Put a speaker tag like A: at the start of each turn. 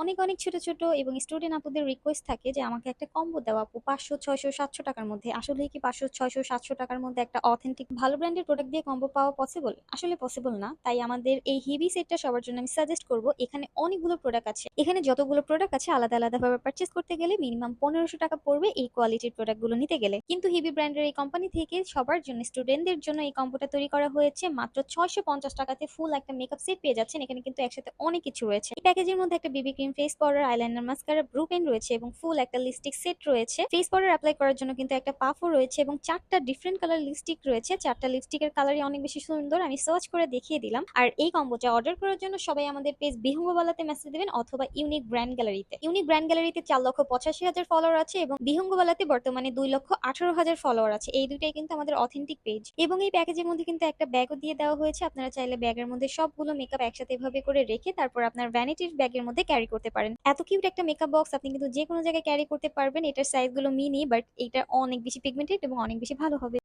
A: অনেক, অনেক ছোট, ছোট এবং স্টুডেন্ট আপুদের রিকোয়েস্ট থাকে যে আমাকে একটা কম্বো দাও আপু ৫০০, ৬০০, ৭০০ টাকার মধ্যে। আসলেই কি ৫০০, ৬০০, ৭০০ টাকার মধ্যে একটা অথেন্টিক ভালো ব্র্যান্ডের প্রোডাক্ট দিয়ে কম্বো পাওয়া পসিবল? আসলে পসিবল না। তাই আমাদের এই হিবি সেটটা সবার জন্য আমি সাজেস্ট করব। এখানে অনেকগুলো প্রোডাক্ট আছে। এখানে যতগুলো প্রোডাক্ট আছে আলাদা, আলাদাভাবে পারচেজ করতে গেলে মিনিমাম ১৫০০ টাকা পড়বে এই কোয়ালিটির প্রোডাক্টগুলো নিতে গেলে। কিন্তু হিবি ব্র্যান্ডের এই কোম্পানি থেকে সবার জন্য স্টুডেন্টদের জন্য এই কম্বোটা তৈরি করা হয়েছে মাত্র ৬৫০ টাকাতে ফুল একটা মেকআপ সেট পেয়ে যাচ্ছেন। এখানে কিন্তু একসাথে অনেক কিছু রয়েছে। এই প্যাকেজের মধ্যে একটা BB cream, face powder, eyeliner, mascara, brow pen রয়েছে এবং ফুল একটা লিপস্টিক সেট রয়েছে। ফেস পাউডার অ্যাপ্লাই করার জন্য কিন্তু একটা পাফও রয়েছে এবং ৪টা ডিফারেন্ট কালার লিপস্টিক রয়েছে। ৪টা লিপস্টিকের কালারই অনেক বেশি সুন্দর। আমি সার্চ করে দেখিয়ে দিলাম। আর এই কম্বোটা অর্ডার করার জন্য সবাই আমাদের পেজ বিহঙ্গবালাতে মেসেজ দিবেন অথবা ইউনিক ব্র্যান্ড গ্যালারিতে। ইউনিক ব্র্যান্ড গ্যালারিতে ৪,৮৫,০০০ ফলোয়ার আছে এবং বিহঙ্গবালাতে বর্তমানে ২,১৮,০০০ ফলোয়ার আছে। এই দুইটাই কিন্তু আমাদের অথেন্টিক পেজ। এবং এই প্যাকেজের মধ্যে কিন্তু একটা ব্যাগও দিয়ে দেওয়া হয়েছে। আপনারা চাইলে ব্যাগের মধ্যে সবগুলো মেকআপ একসাথে এভাবে করে রেখে তারপর আপনার ভ্যানিটির ব্যাগের মধ্যে ক্যারি করতে পারেন। এত কিউট একটা মেকআপ বক্স আপনি কিন্তু যে কোনো জায়গায় ক্যারি করতে পারবেন। এটার সাইজ গুলো মিনি, বাট এটা অনেক বেশি পিগমেন্টেড এবং অনেক বেশি ভালো হবে।